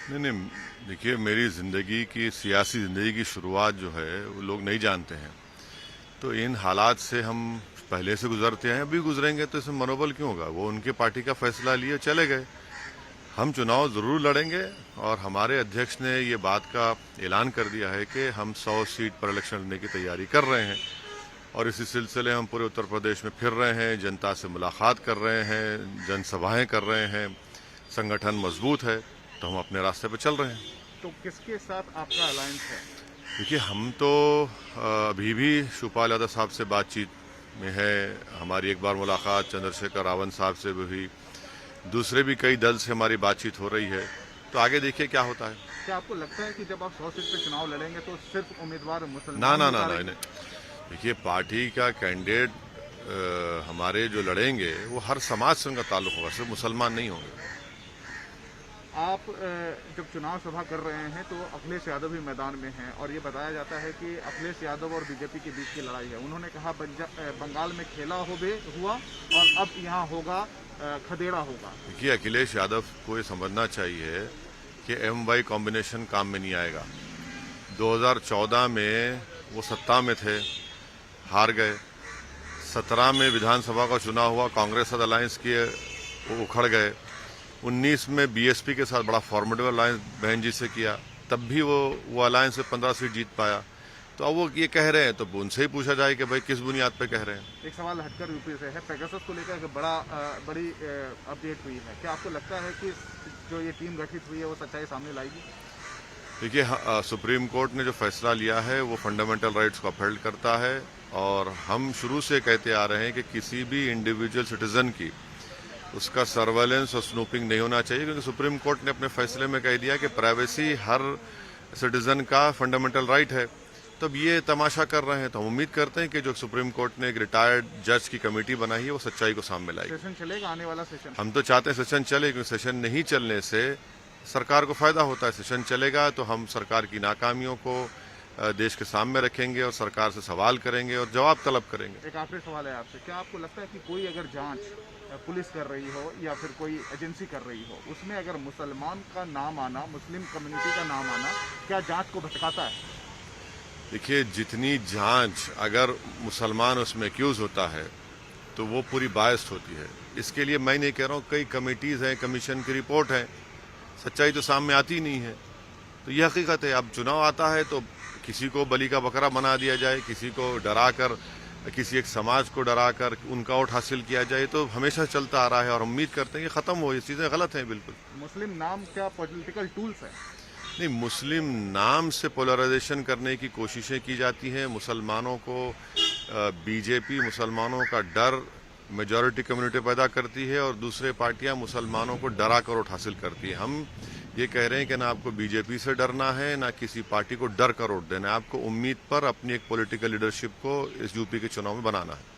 नहीं नहीं, देखिए मेरी ज़िंदगी की सियासी ज़िंदगी की शुरुआत जो है वो लोग नहीं जानते हैं। तो इन हालात से हम पहले से गुजरते हैं, अभी गुजरेंगे, तो इसमें मनोबल क्यों होगा। वो उनके पार्टी का फैसला लिए चले गए। हम चुनाव ज़रूर लड़ेंगे और हमारे अध्यक्ष ने ये बात का ऐलान कर दिया है कि हम 100 सीट पर इलेक्शन लड़ने की तैयारी कर रहे हैं और इसी सिलसिले हम पूरे उत्तर प्रदेश में फिर रहे हैं, जनता से मुलाकात कर रहे हैं, जनसभाएं कर रहे हैं। संगठन मजबूत है तो हम अपने रास्ते पर चल रहे हैं। तो किसके साथ आपका अलायंस है? देखिए हम तो अभी भी शिवपाल यादव साहब से बातचीत में है। हमारी एक बार मुलाकात चंद्रशेखर रावत साहब से भी हुई, दूसरे भी कई दल से हमारी बातचीत हो रही है। तो आगे देखिए क्या होता है। क्या आपको लगता है कि जब आप 100 सीट पे चुनाव लड़ेंगे तो सिर्फ उम्मीदवार ना मुसलमान ना ही ना ना उतारेंगे? नहीं। देखिए पार्टी का कैंडिडेट हमारे जो लड़ेंगे वो हर समाज से उनका ताल्लुक होगा, सिर्फ मुसलमान नहीं होंगे। आप जब चुनाव सभा कर रहे हैं तो अखिलेश यादव भी मैदान में हैं और ये बताया जाता है कि अखिलेश यादव और बीजेपी के बीच की लड़ाई है। उन्होंने कहा बंगाल में खेला हुआ और अब यहाँ होगा खदेड़ा होगा। देखिए अखिलेश यादव को ये समझना चाहिए कि MY कॉम्बिनेशन काम में नहीं आएगा। 2014 में वो सत्ता में थे, हार गए। 17 में विधानसभा का चुनाव हुआ, कांग्रेस साथ अलायंस किए, वो उखड़ गए। 19 में BSP के साथ बड़ा फॉर्मेटिव अलायंस बहन जी से किया, तब भी वो अलायंस से 15 सीट जीत पाया। तो अब वो ये कह रहे हैं तो उनसे ही पूछा जाए कि भाई किस बुनियाद पे कह रहे हैं। एक सवाल हटकर यूपी से है, पेगासस को लेकर एक बड़ी अपडेट हुई है। क्या आपको लगता है कि जो ये टीम गठित हुई है वो सच्चाई सामने लाएगी? देखिए सुप्रीम कोर्ट ने जो फैसला लिया है वो फंडामेंटल राइट्स को अपहोल्ड करता है और हम शुरू से कहते आ रहे हैं कि किसी भी इंडिविजुअल सिटीजन की उसका सर्वेलेंस और स्नूपिंग नहीं होना चाहिए, क्योंकि सुप्रीम कोर्ट ने अपने फैसले में कह दिया कि प्राइवेसी हर सिटीजन का फंडामेंटल राइट है। तो अब ये तमाशा कर रहे हैं, तो हम उम्मीद करते हैं कि जो सुप्रीम कोर्ट ने एक रिटायर्ड जज की कमेटी बनाई है वो सच्चाई को सामने लाएगी। सेशन चलेगा आने वाला सेशन? हम तो चाहते हैं सेशन चले, क्योंकि सेशन नहीं चलने से सरकार को फायदा होता है। सेशन चलेगा तो हम सरकार की नाकामियों को देश के सामने रखेंगे और सरकार से सवाल करेंगे और जवाब तलब करेंगे। एक आखिरी सवाल है आपसे, क्या आपको लगता है कि कोई अगर जांच पुलिस कर रही हो या फिर कोई एजेंसी कर रही हो, उसमें अगर मुसलमान का नाम आना, मुस्लिम कम्युनिटी का नाम आना, क्या जांच को भटकाता है? देखिए जितनी जांच अगर मुसलमान उसमें एक्यूज होता है तो वो पूरी बायस्ड होती है। इसके लिए मैं नहीं कह रहा हूँ, कई कमेटीज़ हैं, कमीशन की रिपोर्ट है, सच्चाई तो सामने आती नहीं है। तो ये हकीकत है। अब चुनाव आता है तो किसी को बलि का बकरा बना दिया जाए, किसी को डरा कर, किसी एक समाज को डरा कर उनका वोट हासिल किया जाए, तो हमेशा चलता आ रहा है और हम उम्मीद करते हैं कि ख़त्म हो। ये चीज़ें गलत हैं बिल्कुल। मुस्लिम नाम क्या पॉलिटिकल टूल्स है? नहीं, मुस्लिम नाम से पोलराइजेशन करने की कोशिशें की जाती हैं। मुसलमानों को बीजेपी मुसलमानों का डर मेजॉरिटी कम्युनिटी पैदा करती है और दूसरे पार्टियां मुसलमानों को डरा कर वोट हासिल करती है। हम ये कह रहे हैं कि ना आपको बीजेपी से डरना है, ना किसी पार्टी को डर कर वोट देना है। आपको उम्मीद पर अपनी एक पॉलिटिकल लीडरशिप को इस यूपी के चुनाव में बनाना है।